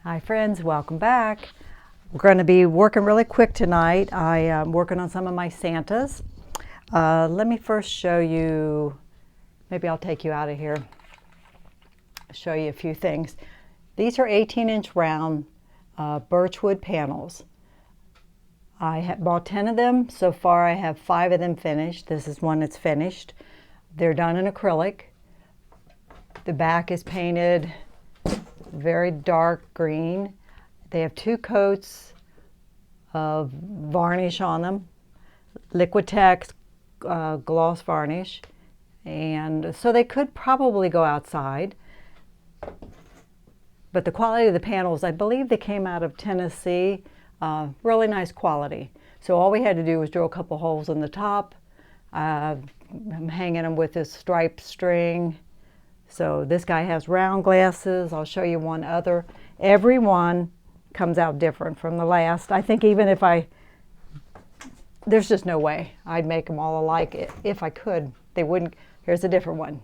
Hi friends, welcome back. We're going to be working really quick tonight. I am working on some of my Santas. Let me first show you, maybe I'll take you out of here, show you a few things. These are 18-inch round birchwood panels. I have bought 10 of them. So far I have 5 of them finished. This is one that's finished. They're done in acrylic. The back is painted very dark green. They have 2 coats of varnish on them, Liquitex gloss varnish, and so they could probably go outside. But the quality of the panels, I believe they came out of Tennessee, really nice quality. So all we had to do was drill a couple holes in the top. I'm hanging them with this striped string. So this guy has round glasses. I'll show you one other. Every one comes out different from the last. I think even if there's just no way I'd make them all alike. If I could, they wouldn't. Here's a different one.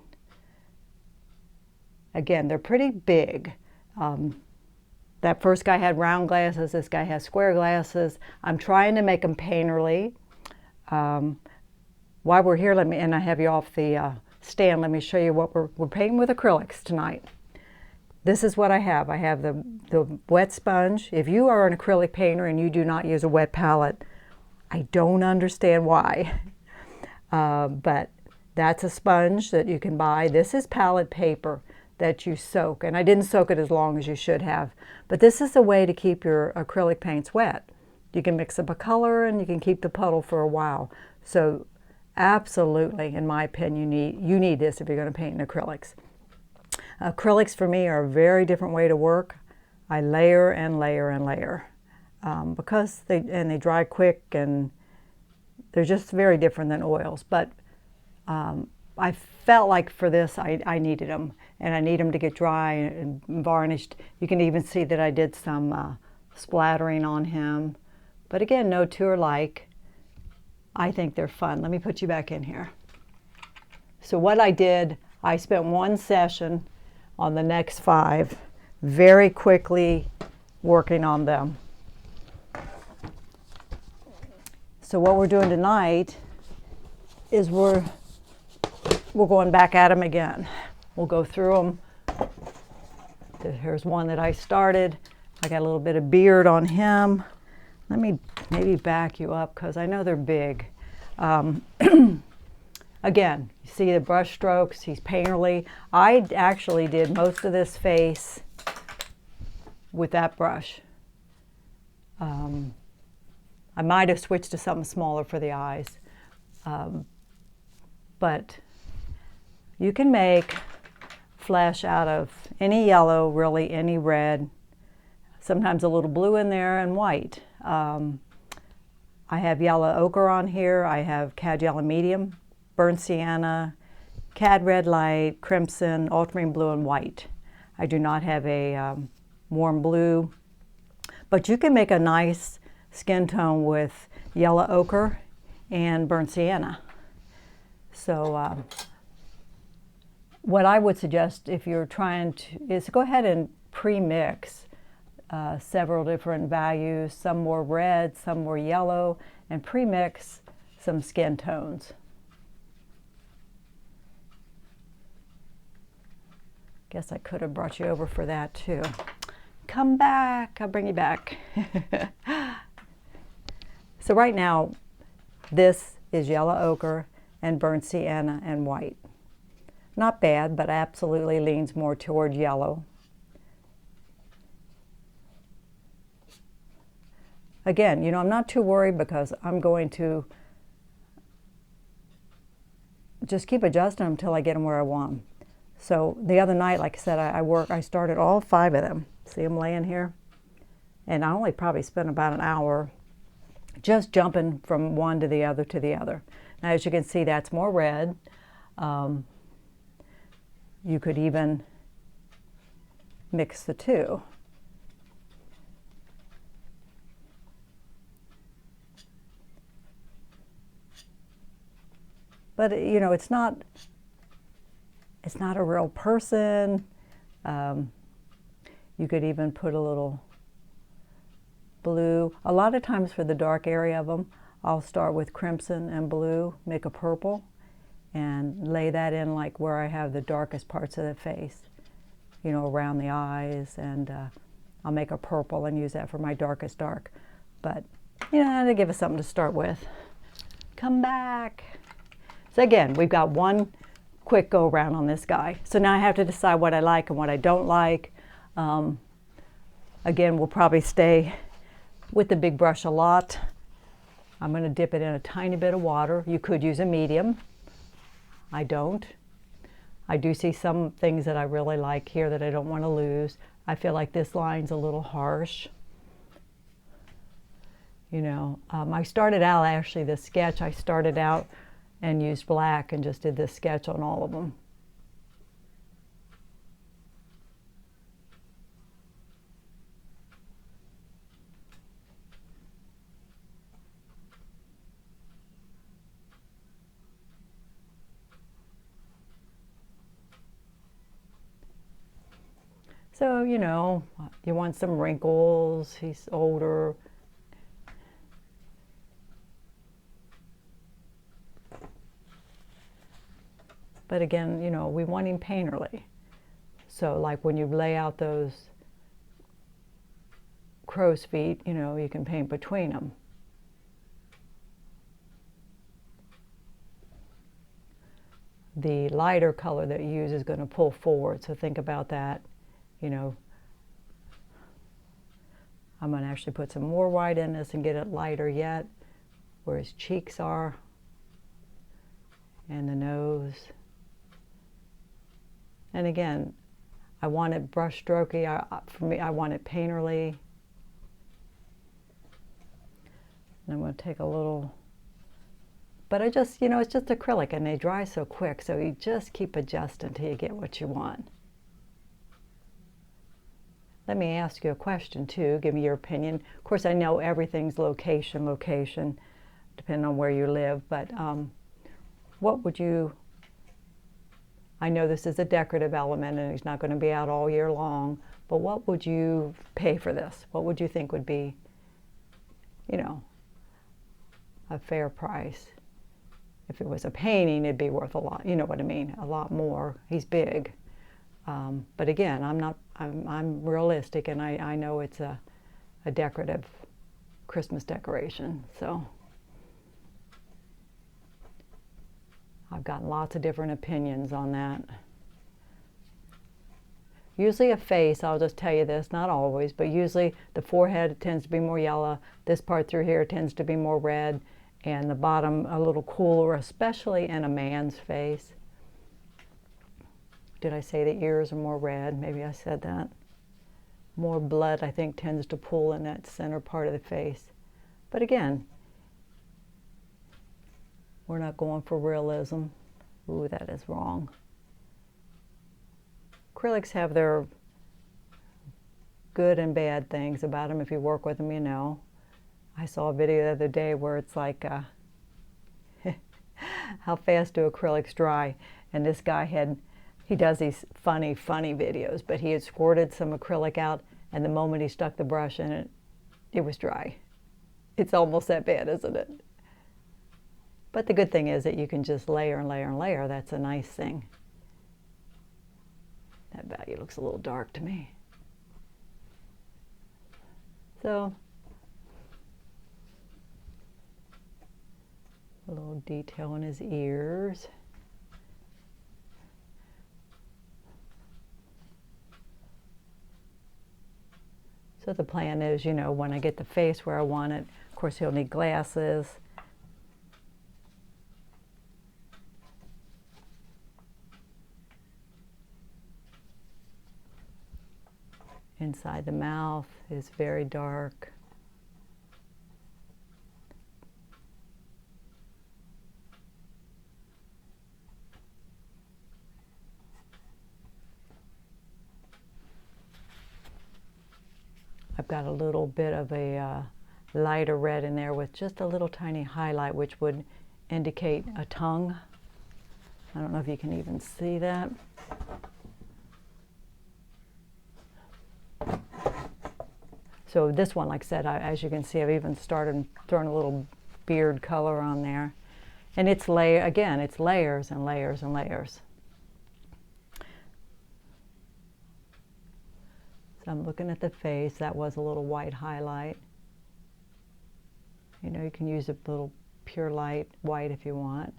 Again, they're pretty big. That first guy had round glasses. This guy has square glasses. I'm trying to make them painterly. While we're here, and I have you off the stand, let me show you what we're painting with acrylics tonight. This is what I have. I have the wet sponge. If you are an acrylic painter and you do not use a wet palette, I don't understand why. But that's a sponge that you can buy. This is palette paper that you soak, and I didn't soak it as long as you should have. But this is a way to keep your acrylic paints wet. You can mix up a color and you can keep the puddle for a while. So absolutely, in my opinion, you need this if you're going to paint in acrylics. Acrylics for me are a very different way to work. I layer and layer and layer because they dry quick, and they're just very different than oils. But I felt like for this I needed them, and I need them to get dry and varnished. You can even see that I did some splattering on him. But again, no two are alike. I think they're fun. Let me put you back in here. So what I did, I spent one session on the next 5, very quickly working on them. So what we're doing tonight is we're going back at them again. We'll go through them. Here's one that I started. I got a little bit of beard on him. Let me maybe back you up because I know they're big. Again, you see the brush strokes, he's painterly. I actually did most of this face with that brush. I might have switched to something smaller for the eyes. But you can make flesh out of any yellow, really any red, sometimes a little blue in there and white. I have yellow ochre on here. I have cad yellow medium, burnt sienna, cad red light, crimson, ultramarine blue, and white. I do not have a warm blue, but you can make a nice skin tone with yellow ochre and burnt sienna. So what I would suggest if you're trying to is go ahead and pre-mix several different values, some more red, some more yellow, and pre-mix some skin tones. Guess I could have brought you over for that too. Come back, I'll bring you back. So right now, this is yellow ochre and burnt sienna and white. Not bad, but absolutely leans more toward yellow. Again, I'm not too worried because I'm going to just keep adjusting them until I get them where I want them. So the other night, like I said, I started all 5 of them. See them laying here? And I only probably spent about an hour just jumping from one to the other to the other. Now, as you can see, that's more red. You could even mix the 2. But it's not a real person. You could even put a little blue. A lot of times for the dark area of them, I'll start with crimson and blue, make a purple, and lay that in like where I have the darkest parts of the face, you know, around the eyes, and I'll make a purple and use that for my darkest dark. But, you know, to give us something to start with. Come back. So again, we've got one quick go around on this guy. So now I have to decide what I like and what I don't like. Again, we'll probably stay with the big brush a lot. I'm going to dip it in a tiny bit of water. You could use a medium. I don't. I do see some things that I really like here that I don't want to lose. I feel like this line's a little harsh. You know, I started out, actually, the sketch, I started out and used black and just did this sketch on all of them. So, you know, you want some wrinkles, he's older. But again, you know, we want him painterly. So like when you lay out those crow's feet, you know, you can paint between them. The lighter color that you use is going to pull forward, so think about that. You know, I'm going to actually put some more white in this and get it lighter yet, where his cheeks are, and the nose. And again, I want it brush strokey. For me, I want it painterly. And I'm going to take a little, but I just, you know, it's just acrylic and they dry so quick, so you just keep adjusting until you get what you want. Let me ask you a question too, give me your opinion. Of course, I know everything's location, depending on where you live, but what would you, I know this is a decorative element and he's not going to be out all year long, but what would you pay for this? What would you think would be, you know, a fair price? If it was a painting, it'd be worth a lot, you know what I mean, a lot more. He's big. But again, I'm realistic, and I know it's a decorative Christmas decoration, so I've gotten lots of different opinions on that. Usually a face, I'll just tell you this, not always, but usually the forehead tends to be more yellow, this part through here tends to be more red, and the bottom a little cooler, especially in a man's face. Did I say the ears are more red? Maybe I said that. More blood, I think, tends to pool in that center part of the face. But again, we're not going for realism. Ooh, that is wrong. Acrylics have their good and bad things about them. If you work with them, you know. I saw a video the other day where it's like, how fast do acrylics dry? And this guy had, he does these funny videos, but he had squirted some acrylic out, and the moment he stuck the brush in it, it was dry. It's almost that bad, isn't it? But the good thing is that you can just layer and layer and layer. That's a nice thing. That value looks a little dark to me. So, a little detail in his ears. So the plan is, you know, when I get the face where I want it, of course he'll need glasses. Inside the mouth is very dark. I've got a little bit of a lighter red in there with just a little tiny highlight, which would indicate a tongue. I don't know if you can even see that. So this one, like I said, as you can see, I've even started throwing a little beard color on there. And it's again, it's layers and layers and layers. So I'm looking at the face. That was a little white highlight. You know, you can use a little pure light white if you want.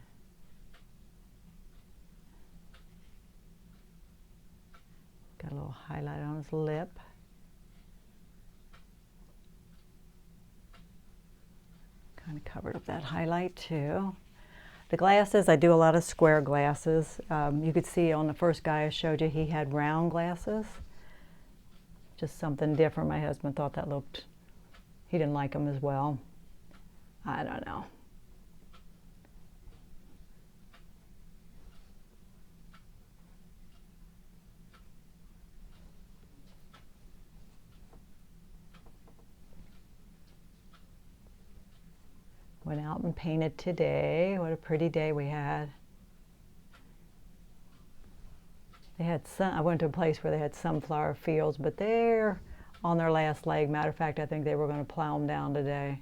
Got a little highlight on his lip. Kind of covered up that highlight too. The glasses, I do a lot of square glasses. You could see on the first guy I showed you, he had round glasses. Just something different. My husband thought that looked, he didn't like them as well. I don't know. Went out and painted today. What a pretty day we had. They had I went to a place where they had sunflower fields, but they're on their last leg. Matter of fact, I think they were going to plow them down today.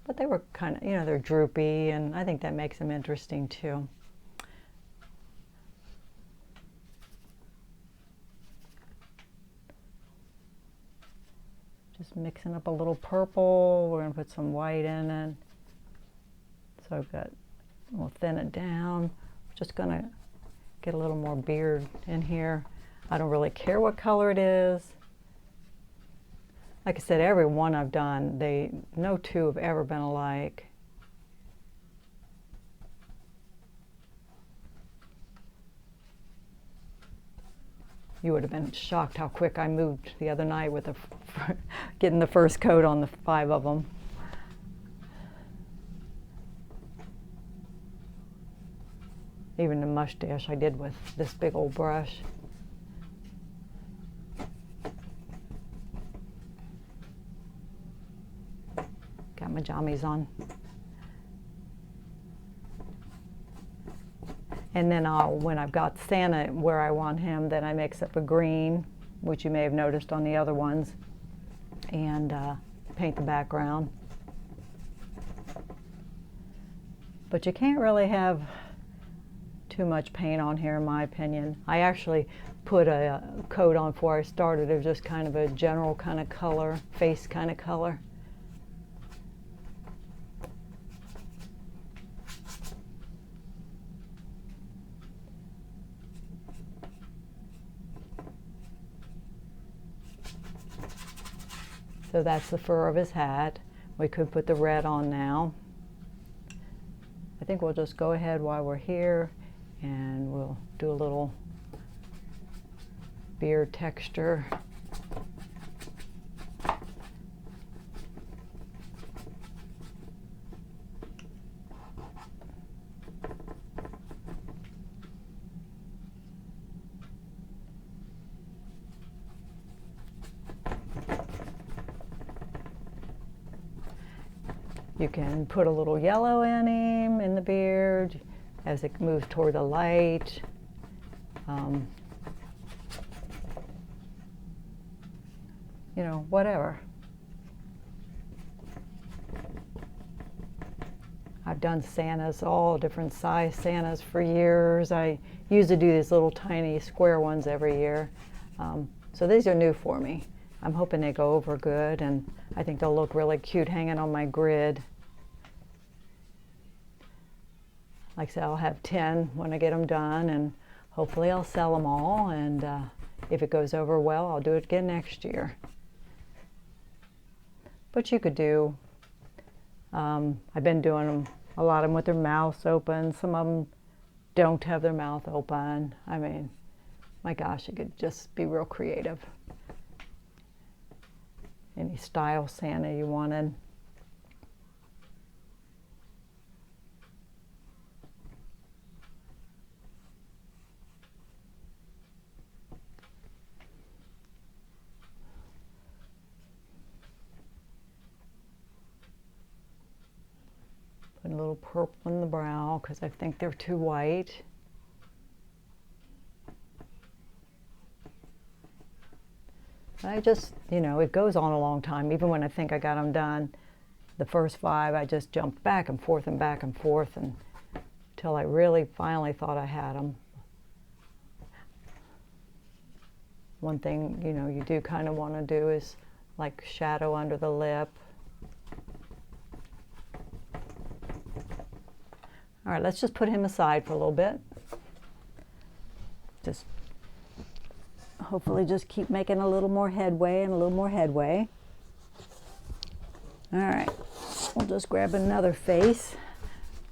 But they were kind of, you know, they're droopy, and I think that makes them interesting too. Just mixing up a little purple. We're going to put some white in it. So I've got, we'll thin it down. Just going to get a little more beard in here. I don't really care what color it is. Like I said, every one I've done, no two have ever been alike. You would have been shocked how quick I moved the other night with getting the first coat on the 5 of them. Even the mustache I did with this big old brush. Got my jammies on. And then when I've got Santa where I want him, then I mix up a green, which you may have noticed on the other ones, and paint the background. But you can't really have too much paint on here, in my opinion. I actually put a coat on before I started. It was just kind of a general kind of color, face kind of color. So that's the fur of his hat. We could put the red on now. I think we'll just go ahead while we're here and we'll do a little beard texture. You can put a little yellow in him, in the beard, as it moves toward the light. You know, whatever. I've done Santas, all different size Santas for years. I used to do these little tiny square ones every year. So these are new for me. I'm hoping they go over good, and I think they'll look really cute hanging on my grid. Like I said, I'll have 10 when I get them done, and hopefully I'll sell them all, and if it goes over well, I'll do it again next year. But you could do, I've been doing them, a lot of them with their mouths open. Some of them don't have their mouth open. I mean, my gosh, you could just be real creative. Any style Santa you wanted. Put a little purple in the brow because I think they're too white. I just, you know, it goes on a long time. Even when I think I got them done, the first 5, I just jumped back and forth and until I really finally thought I had them. One thing, you know, you do kind of want to do is like shadow under the lip. All right, let's just put him aside for a little bit. Just hopefully just keep making a little more headway and a little more headway. All right, we'll just grab another face.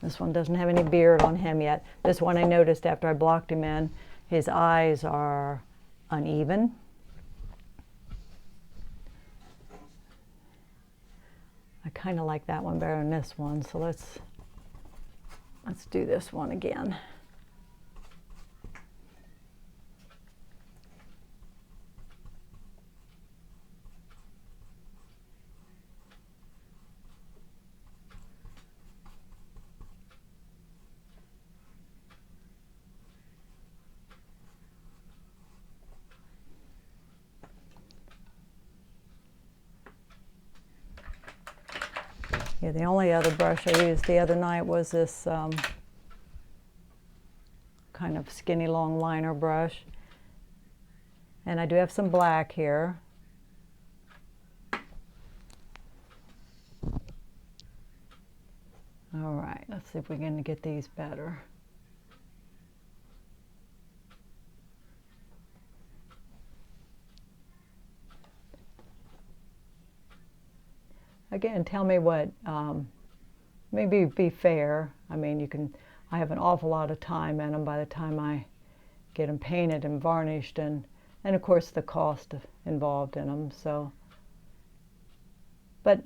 This one doesn't have any beard on him yet. This one I noticed after I blocked him in, his eyes are uneven. I kind of like that one better than this one, so let's do this one again. Yeah, the only other brush I used the other night was this kind of skinny long liner brush. And I do have some black here. All right, let's see if we can get these better. Again, tell me what, maybe be fair. I mean, you can, I have an awful lot of time in them by the time I get them painted and varnished, and of course the cost involved in them. So, but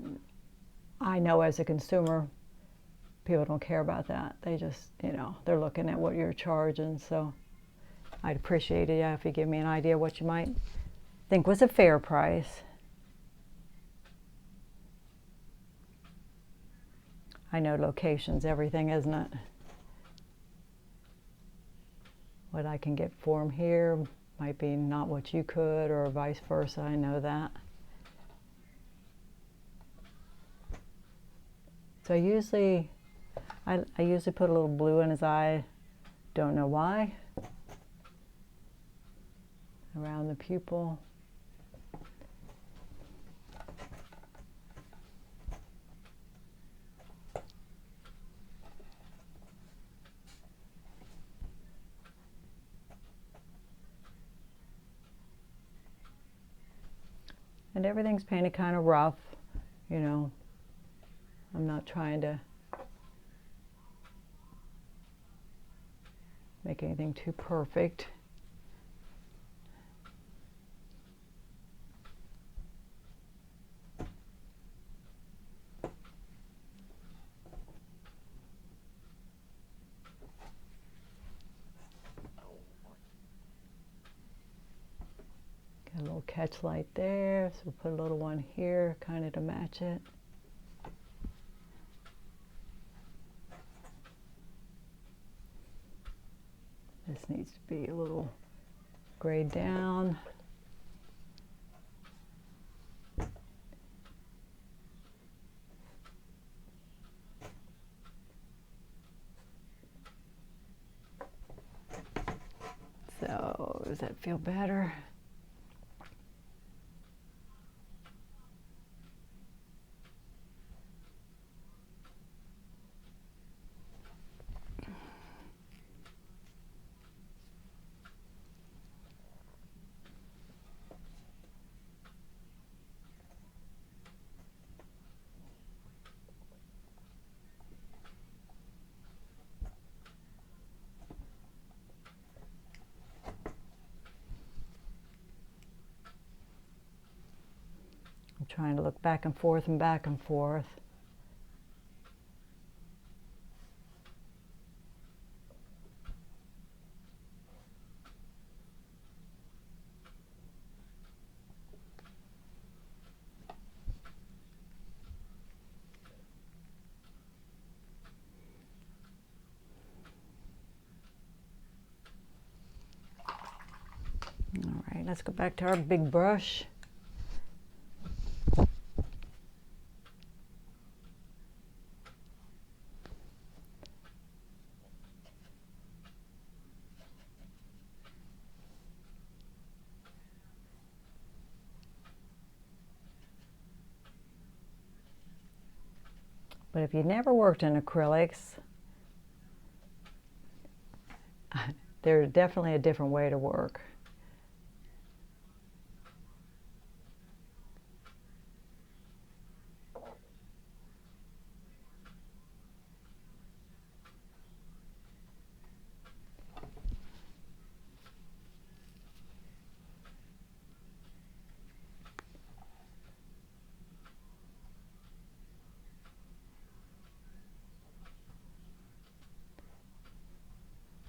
I know as a consumer, people don't care about that. They just, you know, they're looking at what you're charging. So I'd appreciate it, yeah, if you give me an idea what you might think was a fair price. I know location's everything, isn't it? What I can get for them here might be not what you could, or vice versa. I know that. So I usually put a little blue in his eye. Don't know why. Around the pupil. And everything's painted kind of rough, you know. I'm not trying to make anything too perfect. Got a little catch light there, so we'll put a little one here, kind of to match it. This needs to be a little grayed down. So, does that feel better? I'm trying to look back and forth and back and forth. All right, let's go back to our big brush. But if you've never worked in acrylics, there's definitely a different way to work.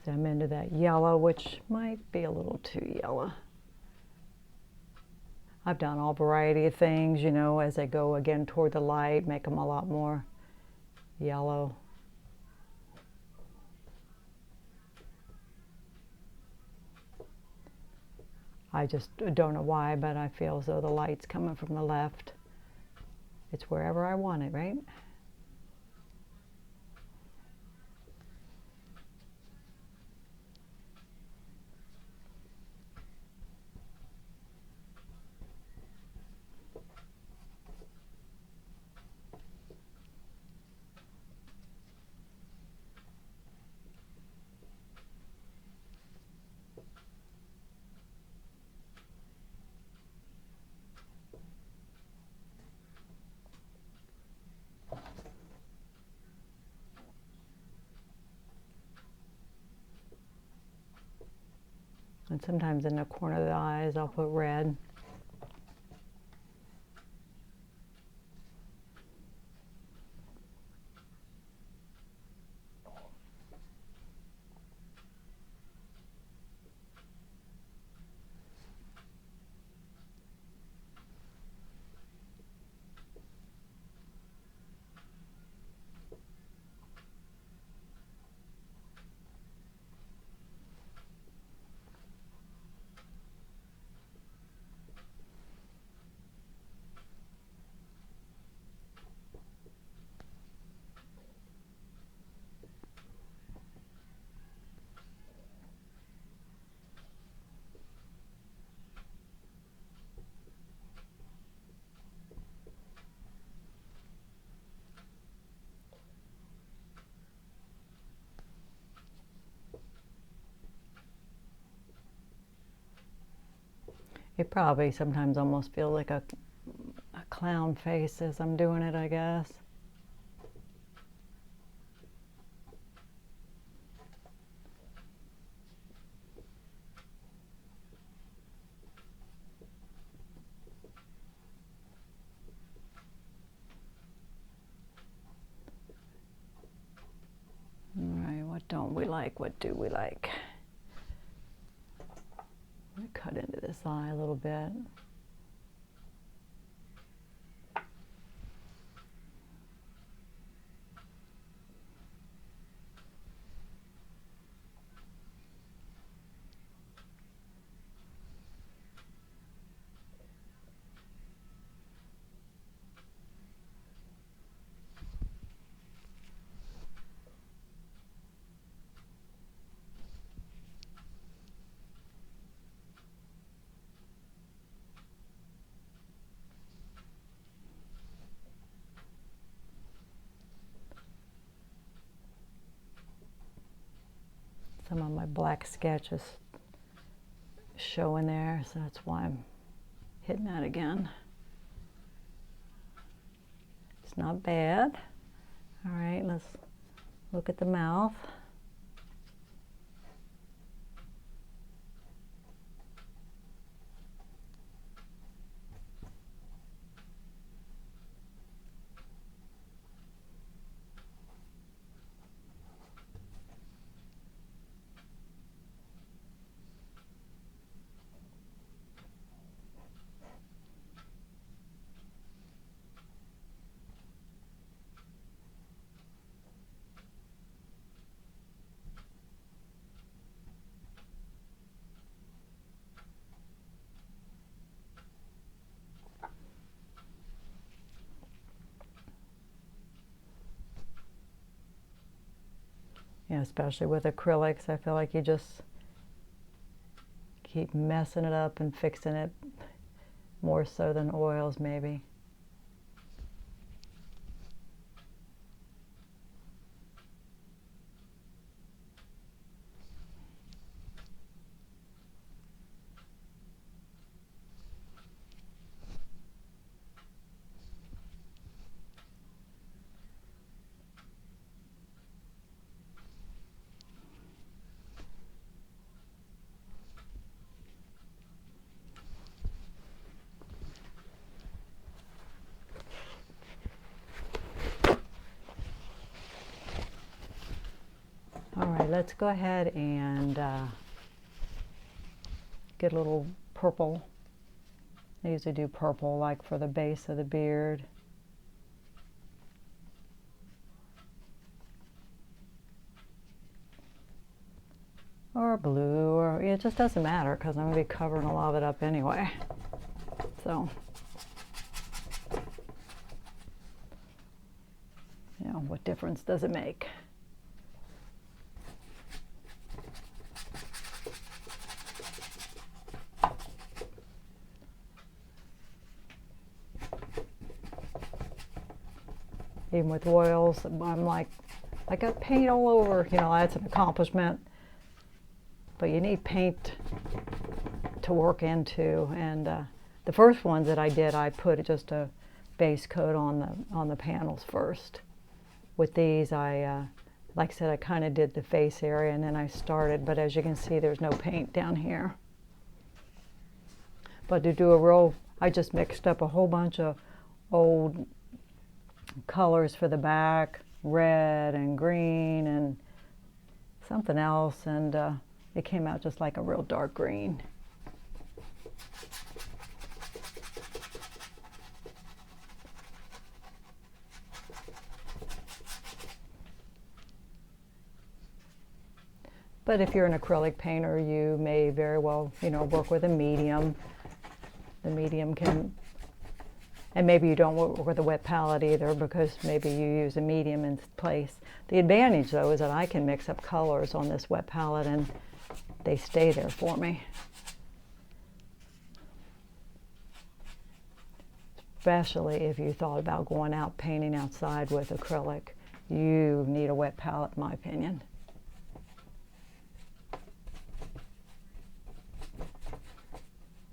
So I'm into that yellow, which might be a little too yellow. I've done all variety of things, you know, as I go again toward the light, make them a lot more yellow. I just don't know why, but I feel as though the light's coming from the left. It's wherever I want it, right? And sometimes in the corner of the eyes, I'll put red. It probably sometimes almost feels like a clown face as I'm doing it, I guess. All right, what don't we like? What do we like? I'm going to cut into this eye a little bit. Some of my black sketches showing there, so that's why I'm hitting that again. It's not bad. All right, let's look at the mouth. Yeah, especially with acrylics, I feel like you just keep messing it up and fixing it more so than oils, maybe. let's go ahead and get a little purple. I usually do purple like for the base of the beard. Or blue, or it just doesn't matter because I'm going to be covering a lot of it up anyway. So, you know, what difference does it make? Even with oils, I'm like, I got paint all over, you know, that's an accomplishment. But you need paint to work into, and the first ones that I did, I put just a base coat on the panels first. With these, I like I said, I kind of did the face area, and then I started. But as you can see, there's no paint down here. But to do a real, I just mixed up a whole bunch of old colors for the back, red and green and something else, and it came out just like a real dark green. But if you're an acrylic painter, you may very well, you know, work with a medium. The medium can, and maybe you don't work with a wet palette either because maybe you use a medium in place. The advantage though is that I can mix up colors on this wet palette and they stay there for me. Especially if you thought about going out painting outside with acrylic. You need a wet palette in my opinion.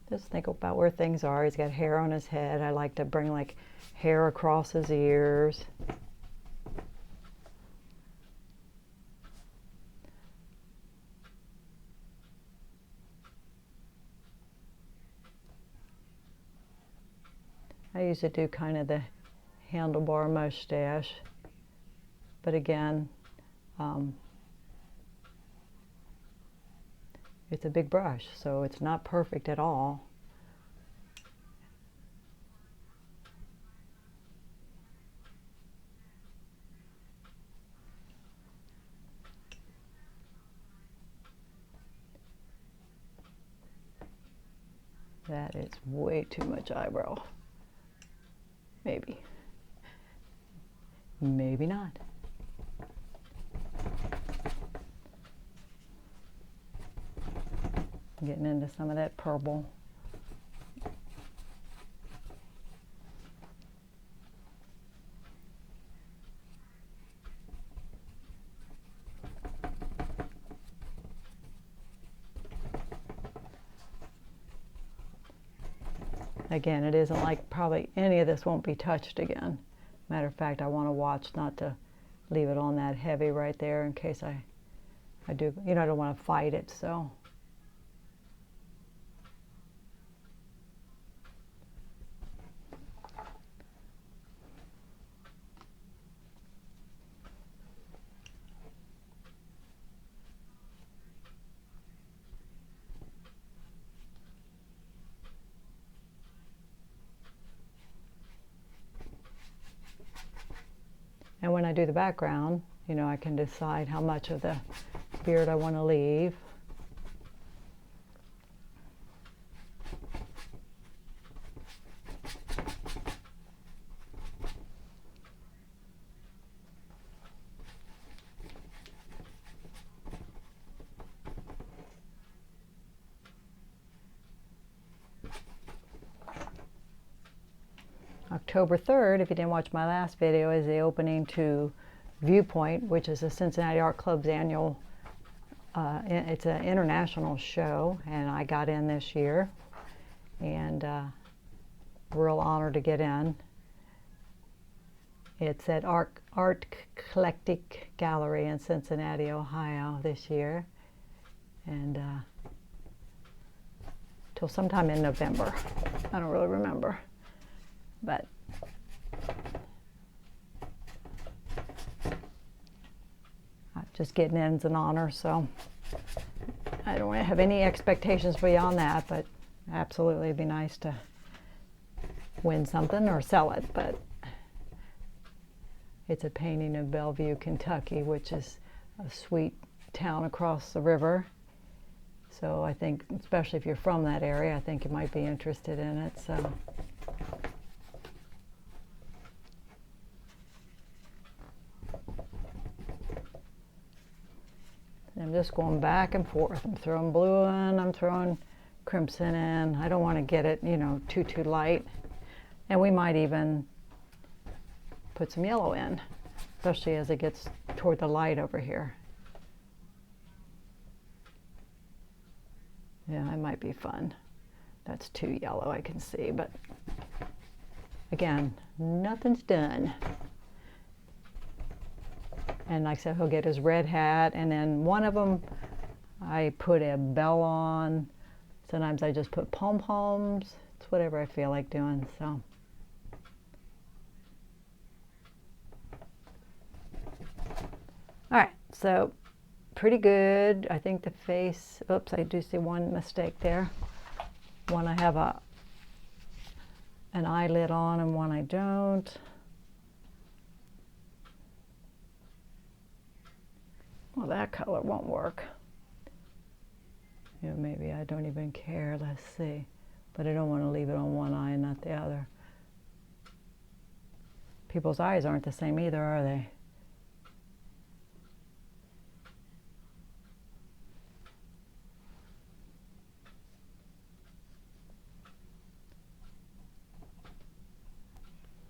Just think about where things are. He's got hair on his head. I like to bring like hair across his ears. I usually do kind of the handlebar mustache, but again, it's a big brush, so it's not perfect at all. That is way too much eyebrow. Maybe. Maybe not. Getting into some of that purple. Again, it isn't like probably any of this won't be touched again. Matter of fact, I want to watch not to leave it on that heavy right there in case I do, you know, I don't want to fight it, so. And when I do the background, you know, I can decide how much of the beard I want to leave. October 3rd, if you didn't watch my last video, is the opening to Viewpoint, which is the Cincinnati Art Club's annual, it's an international show, and I got in this year, and real honored to get in. It's at Art Eclectic Gallery in Cincinnati, Ohio this year, and till sometime in November. I don't really remember. But just getting ends and honors, so I don't have any expectations beyond that, but absolutely it'd be nice to win something or sell it. But it's a painting of Bellevue, Kentucky, which is a sweet town across the river. So I think, especially if you're from that area, I think you might be interested in it. So I'm just going back and forth. I'm throwing blue in, I'm throwing crimson in. I don't want to get it, you know, too light. And we might even put some yellow in, especially as it gets toward the light over here. Yeah, it might be fun. That's too yellow, I can see, but again, nothing's done. And like I said, he'll get his red hat, and then one of them I put a bell on. Sometimes I just put pom-poms. It's whatever I feel like doing, so. All right, so pretty good. I think the face, oops, I do see one mistake there. One I have an eyelid on and one I don't. Well, that color won't work. You know, maybe I don't even care. Let's see. But I don't want to leave it on one eye and not the other. People's eyes aren't the same either, are they?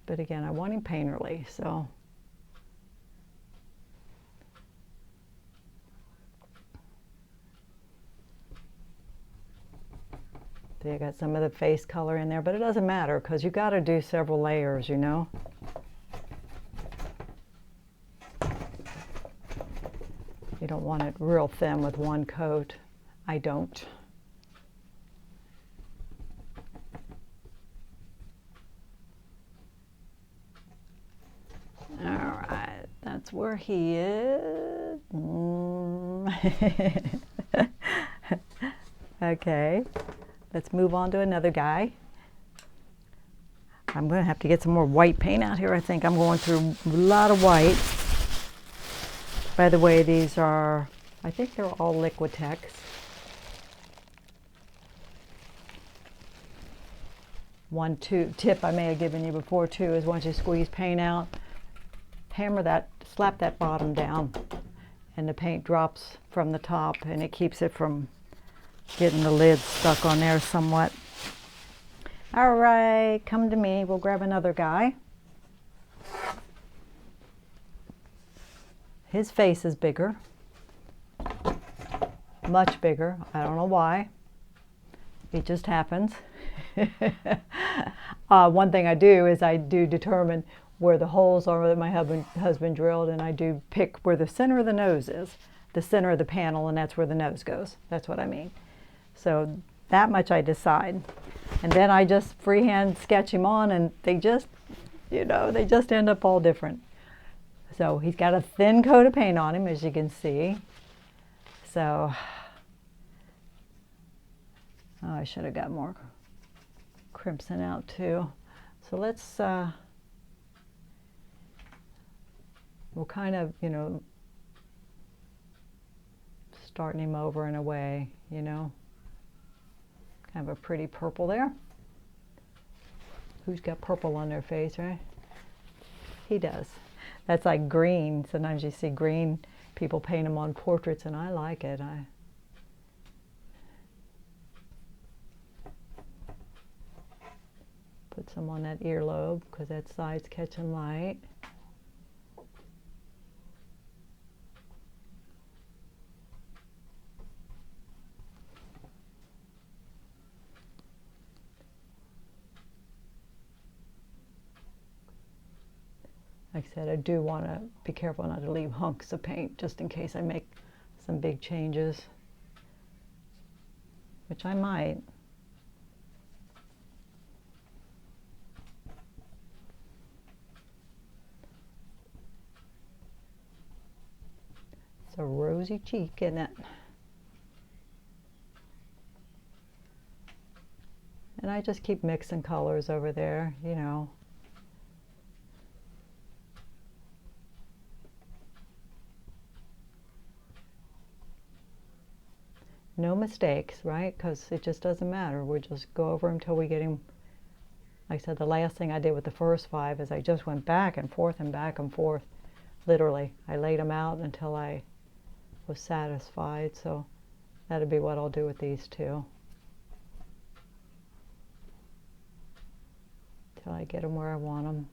But again, I want him painterly, so. See, I got some of the face color in there, but it doesn't matter because you got to do several layers, you know. You don't want it real thin with one coat. I don't. All right, that's where he is. Okay. Let's move on to another guy. I'm going to have to get some more white paint out here. I think I'm going through a lot of white. By the way, these are, I think they're all Liquitex. One tip I may have given you before too is once you squeeze paint out, hammer that, slap that bottom down, and the paint drops from the top and it keeps it from getting the lid stuck on there somewhat. All right, come to me. We'll grab another guy. His face is bigger, much bigger. I don't know why. It just happens. One thing I do is I do determine where the holes are that my husband drilled, and I do pick where the center of the nose is, the center of the panel, and that's where the nose goes. That's what I mean. So that much I decide. And then I just freehand sketch him on, and they just, you know, they just end up all different. So he's got a thin coat of paint on him, as you can see. So, oh, I should have got more crimson out too. So let's, we'll kind of, you know, starting him over in a way, you know. Kind of a pretty purple there. Who's got purple on their face, right? He does. That's like green. Sometimes you see green, people paint them on portraits, and I like it. Put some on that earlobe because that side's catching light. Like I said, I do want to be careful not to leave hunks of paint just in case I make some big changes, which I might. So rosy cheek, isn't it? And I just keep mixing colors over there, you know. No mistakes, right? Because it just doesn't matter. We just go over them until we get him. Like I said, the last thing I did with the first 5 is I just went back and forth and back and forth. Literally, I laid them out until I was satisfied. So that'll be what I'll do with these 2. Till I get them where I want them.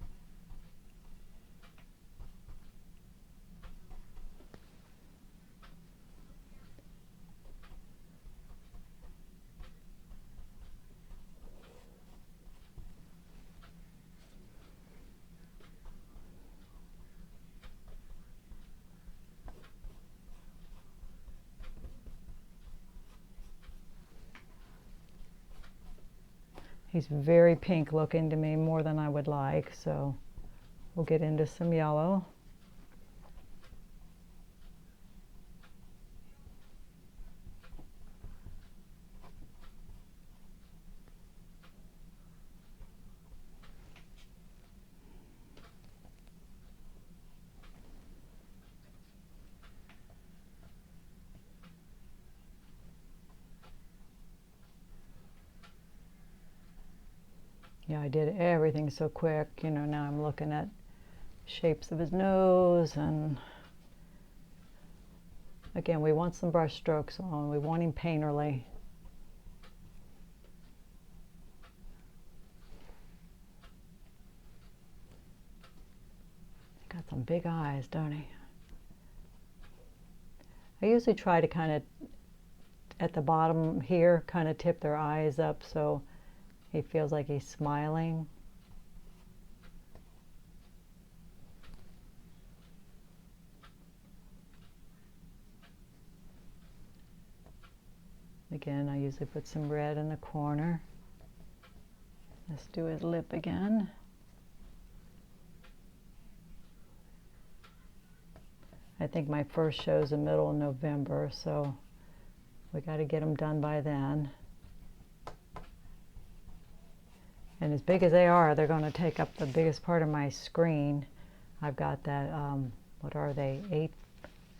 He's very pink looking to me, more than I would like, so we'll get into some yellow. Yeah, I did everything so quick, you know. Now I'm looking at shapes of his nose, and again, we want some brush strokes on. We want him painterly. Got some big eyes, don't he? I usually try to kind of, at the bottom here, kind of tip their eyes up so he feels like he's smiling. Again, I usually put some red in the corner. Let's do his lip again. I think my first show's the middle of November, so we got to get them done by then. And as big as they are, they're going to take up the biggest part of my screen. I've got that, what are they, 8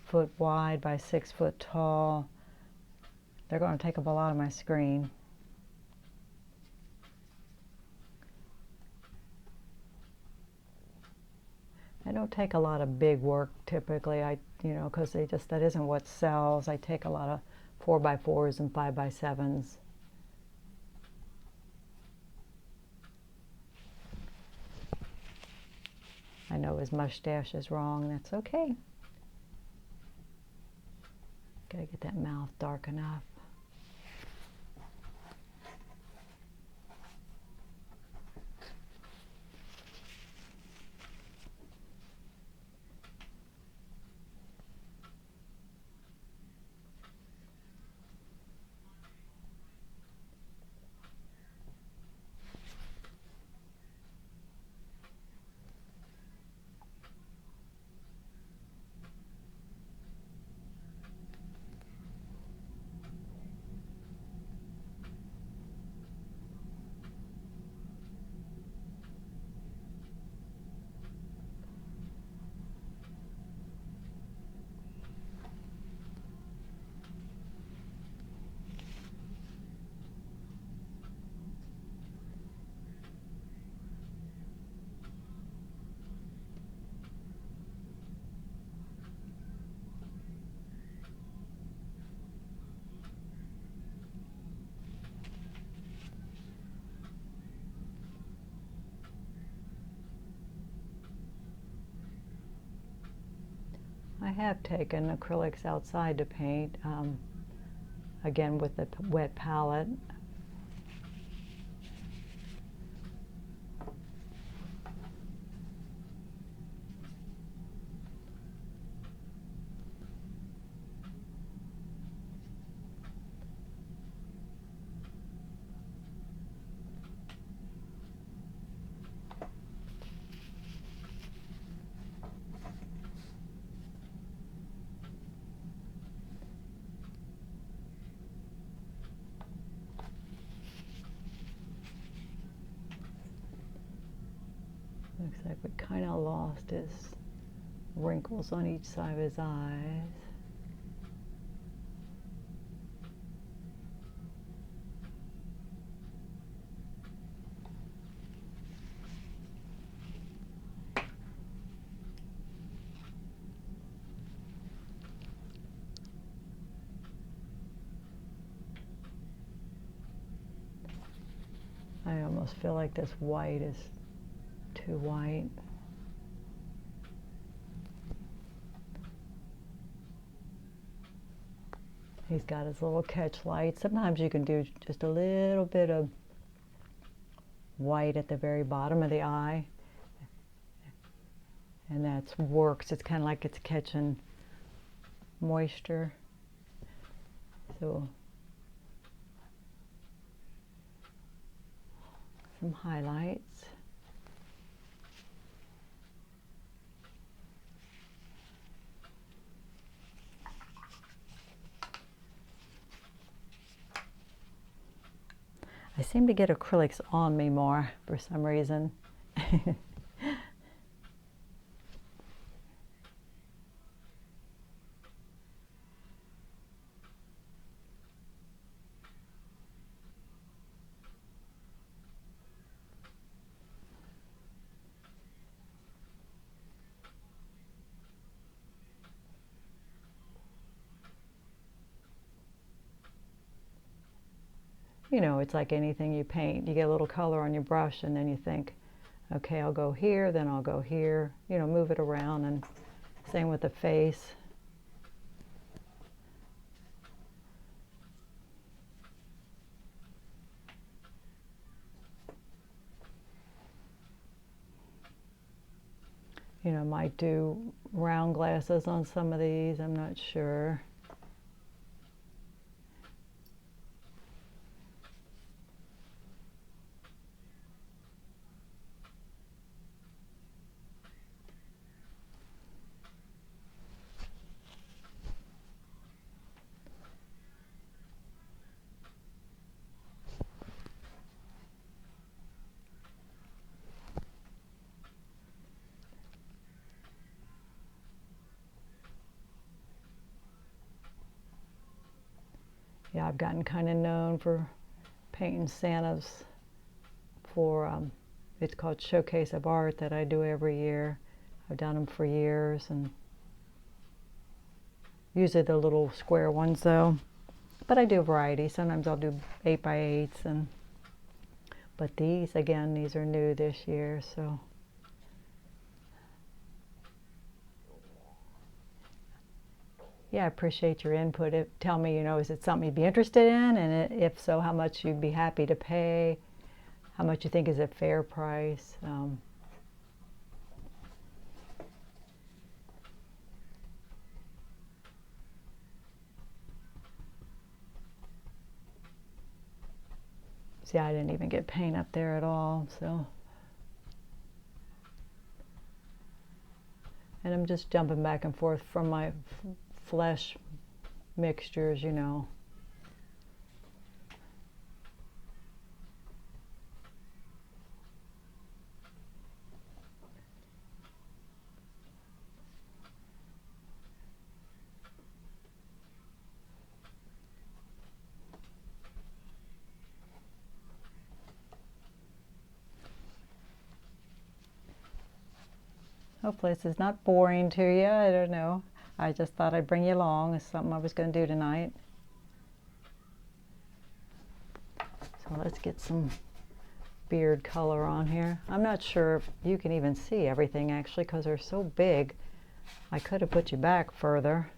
foot wide by 6 foot tall. They're going to take up a lot of my screen. I don't take a lot of big work typically, you know, because that isn't what sells. I take a lot of 4x4s and 5x7s. I know his mustache is wrong. That's okay. Gotta get that mouth dark enough. I have taken acrylics outside to paint, again with the wet palette. Looks like we kind of lost his wrinkles on each side of his eyes. I almost feel like this white is too white. He's got his little catch light. Sometimes you can do just a little bit of white at the very bottom of the eye, and that works. It's kind of like it's catching moisture. So some highlights. I seem to get acrylics on me more for some reason. You know, it's like anything you paint. You get a little color on your brush and then you think, okay, I'll go here, then I'll go here. You know, move it around, and same with the face. You know, might do round glasses on some of these, I'm not sure. Yeah, I've gotten kind of known for painting Santas for, it's called Showcase of Art that I do every year. I've done them for years, and usually the little square ones though. But I do a variety. Sometimes I'll do 8x8s, and but these, again, these are new this year, so. Yeah, I appreciate your input. Tell me, you know, is it something you'd be interested in? And if so, how much you'd be happy to pay? How much you think is a fair price? See, I didn't even get paint up there at all, so. And I'm just jumping back and forth from my flesh mixtures, you know. Hopefully this is not boring to you. I don't know. I just thought I'd bring you along. It's something I was going to do tonight. So let's get some beard color on here. I'm not sure if you can even see everything actually because they're so big. I could have put you back further.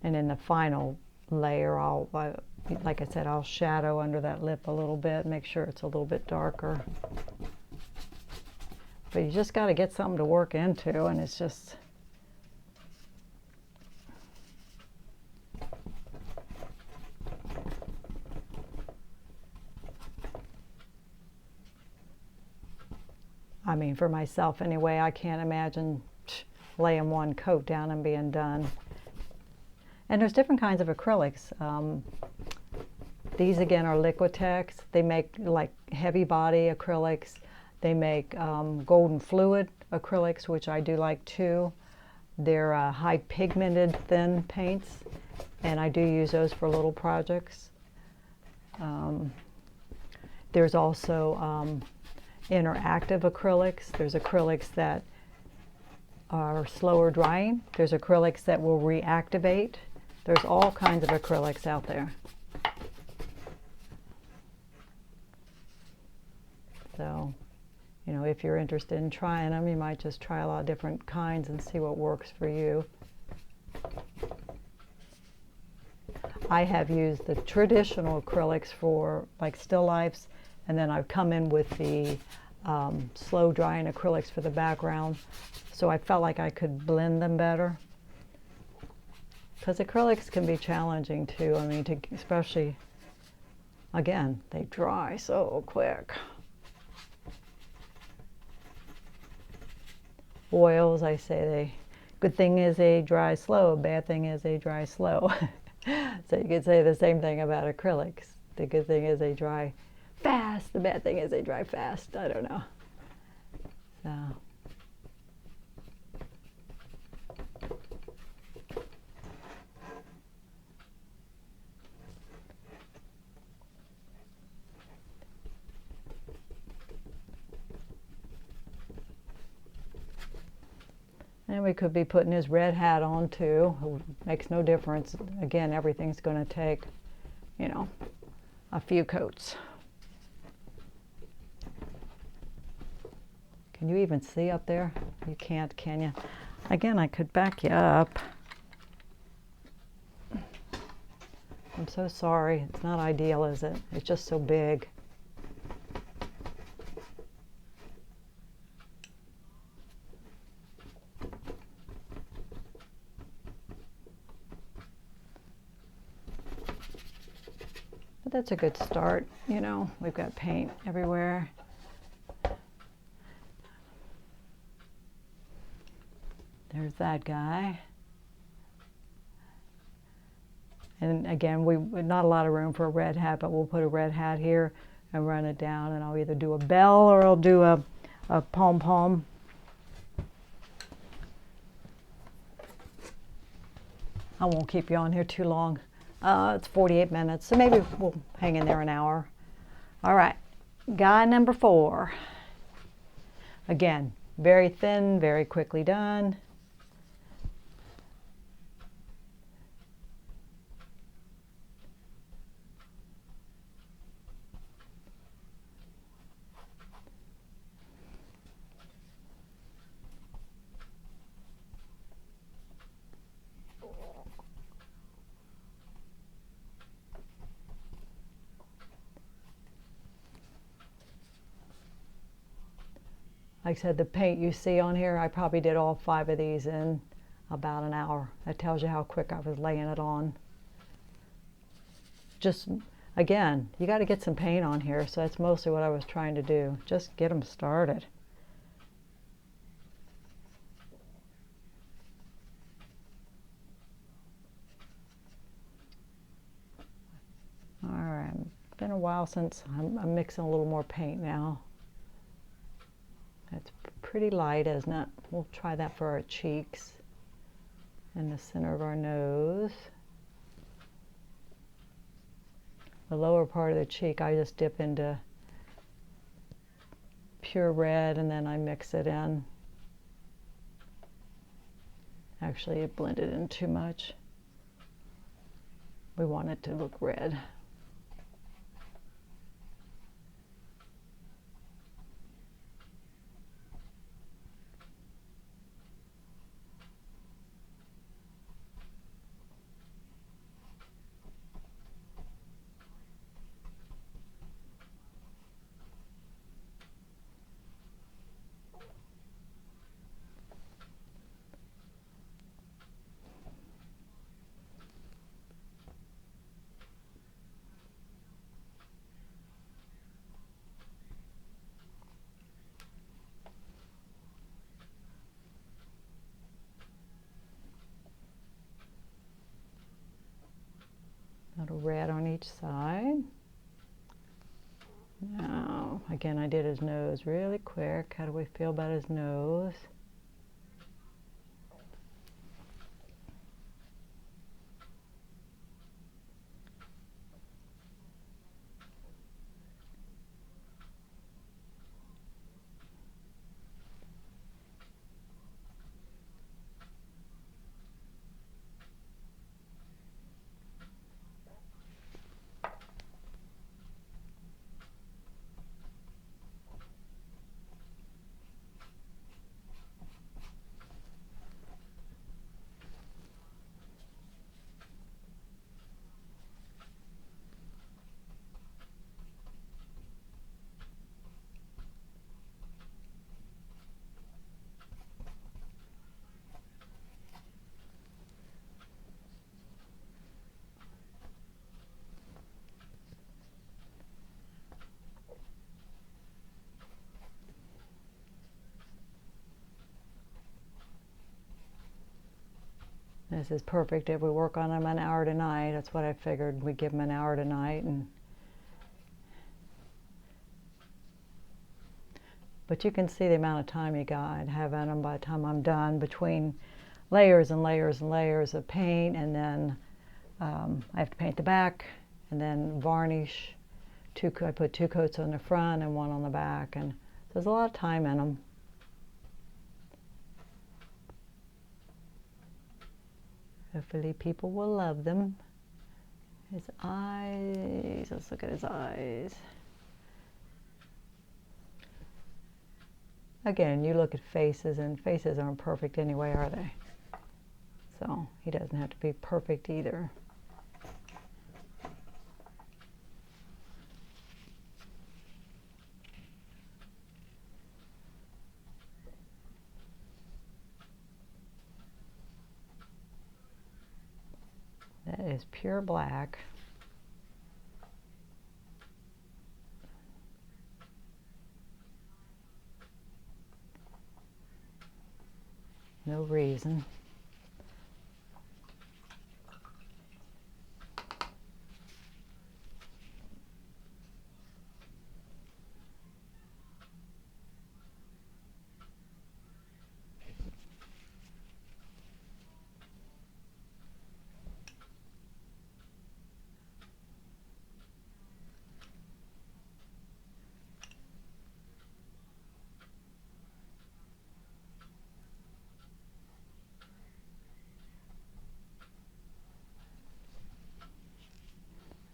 And in the final layer, like I said, I'll shadow under that lip a little bit, make sure it's a little bit darker. But you just got to get something to work into, and it's just, I mean, for myself anyway, I can't imagine laying one coat down and being done. And there's different kinds of acrylics. These again are Liquitex. They make like heavy body acrylics. They make golden fluid acrylics, which I do like too. They're high pigmented thin paints, and I do use those for little projects. There's also interactive acrylics. There's acrylics that are slower drying. There's acrylics that will reactivate. There's all kinds of acrylics out there. So, you know, if you're interested in trying them, you might just try a lot of different kinds and see what works for you. I have used the traditional acrylics for like still lifes, and then I've come in with the slow drying acrylics for the background. So I felt like I could blend them better. Because acrylics can be challenging too. I mean, especially, again, they dry so quick. Oils, I say good thing is they dry slow, bad thing is they dry slow. So you could say the same thing about acrylics. The good thing is they dry fast, the bad thing is they dry fast. I don't know. So. And we could be putting his red hat on too. It makes no difference. Again, everything's going to take, you know, a few coats. Can you even see up there? You can't, can you? Again, I could back you up. I'm so sorry. It's not ideal, is it? It's just so big. But that's a good start, you know. We've got paint everywhere. There's that guy. And again, not a lot of room for a red hat, but we'll put a red hat here and run it down, and I'll either do a bell or I'll do a pom-pom. I won't keep you on here too long. It's 48 minutes, so maybe we'll hang in there an hour. All right, guy number 4. Again, very thin, very quickly done. Like I said, the paint you see on here, I probably did all 5 of these in about an hour. That tells you how quick I was laying it on. Just, again, you got to get some paint on here, so that's mostly what I was trying to do. Just get them started. All right, it's been a while since I'm mixing a little more paint now. It's pretty light, isn't it? We'll try that for our cheeks and the center of our nose. The lower part of the cheek, I just dip into pure red and then I mix it in. Actually, it blended in too much. We want it to look red. little red on each side. Now, again, I did his nose really quick. How do we feel about his nose? This is perfect if we work on them an hour tonight. That's what I figured. We'd give them an hour tonight. But you can see the amount of time you got having them by the time I'm done, between layers and layers and layers of paint, and then I have to paint the back and then varnish. I put 2 coats on the front and 1 on the back, and so there's a lot of time in them. Hopefully people will love them. His eyes, let's look at his eyes. Again, you look at faces, and faces aren't perfect anyway, are they? So he doesn't have to be perfect either. That is pure black. No reason.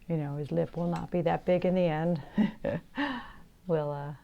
You know, his lip will not be that big in the end. We'll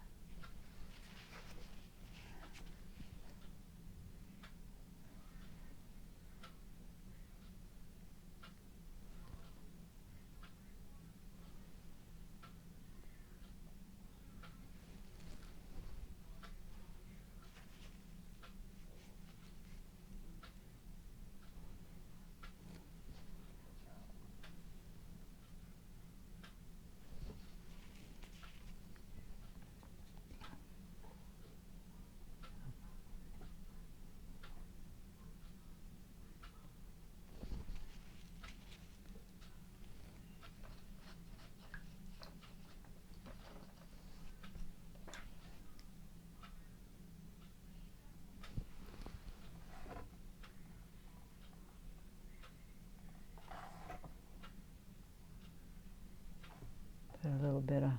put a little bit of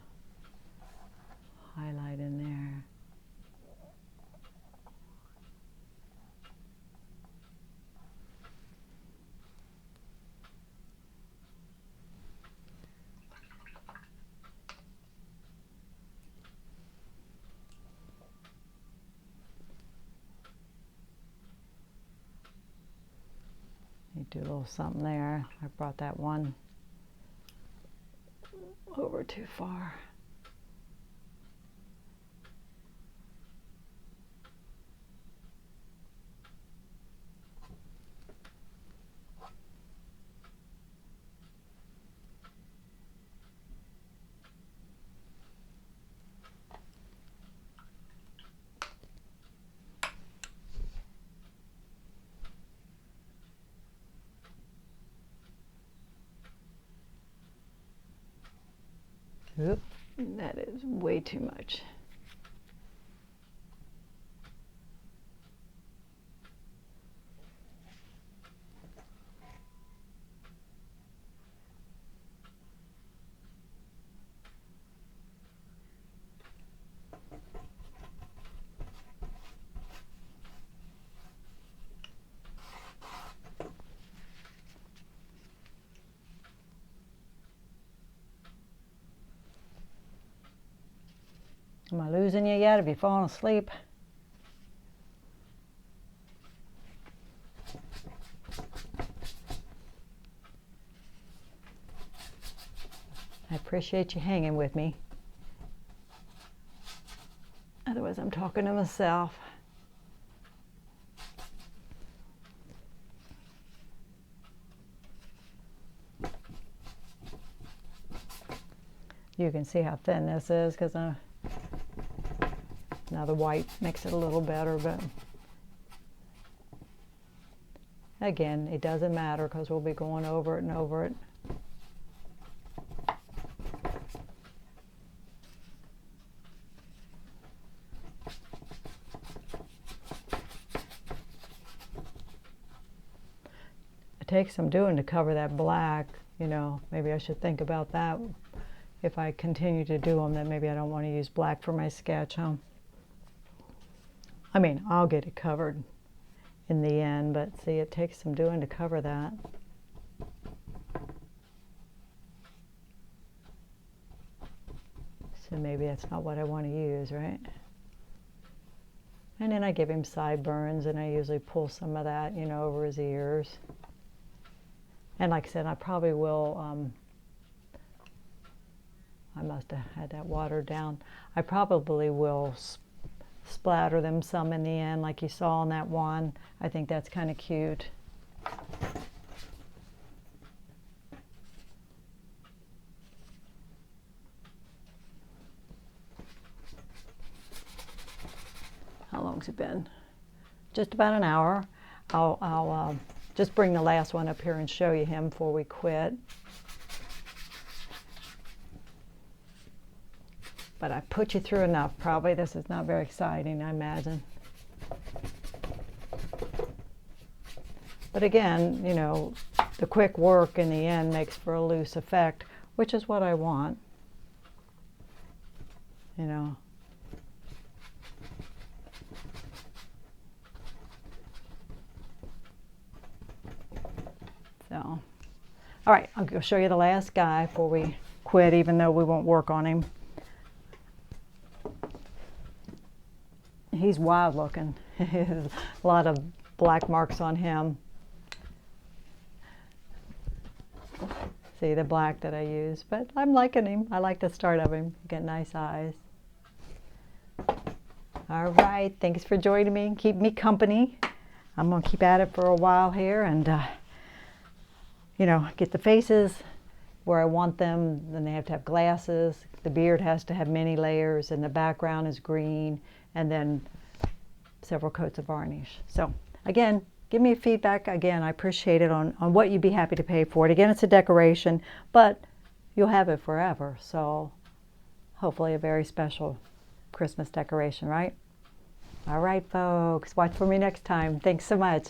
highlight in there. You do a little something there. I brought that one over too far. Oop, that is way too much. Am I losing you yet? Have you fallen asleep? I appreciate you hanging with me. Otherwise, I'm talking to myself. You can see how thin this is because now the white makes it a little better, but again, it doesn't matter because we'll be going over it and over it. It takes some doing to cover that black, you know, maybe I should think about that. If I continue to do them, then maybe I don't want to use black for my sketch, huh? I mean, I'll get it covered in the end, but see, it takes some doing to cover that. So maybe that's not what I want to use, right? And then I give him sideburns, and I usually pull some of that, you know, over his ears. And like I said, I probably will, I must have had that watered down. I probably will splatter them some in the end, like you saw on that one. I think that's kind of cute. How long's it been? Just about an hour. I'll just bring the last one up here and show you him before we quit. But I put you through enough. Probably this is not very exciting, I imagine. But again, you know, the quick work in the end makes for a loose effect, which is what I want. You know. So, all right, I'll go show you the last guy before we quit, even though we won't work on him. He's wild looking. A lot of black marks on him. See the black that I use, but I'm liking him. I like the start of him. Got nice eyes. All right, thanks for joining me. Keep me company. I'm gonna keep at it for a while here, and you know, get the faces where I want them. Then they have to have glasses. The beard has to have many layers, and the background is green, and then several coats of varnish. So again, give me feedback. Again, I appreciate it on what you'd be happy to pay for it. Again, it's a decoration, but you'll have it forever. So hopefully a very special Christmas decoration, right? All right, folks, watch for me next time. Thanks so much.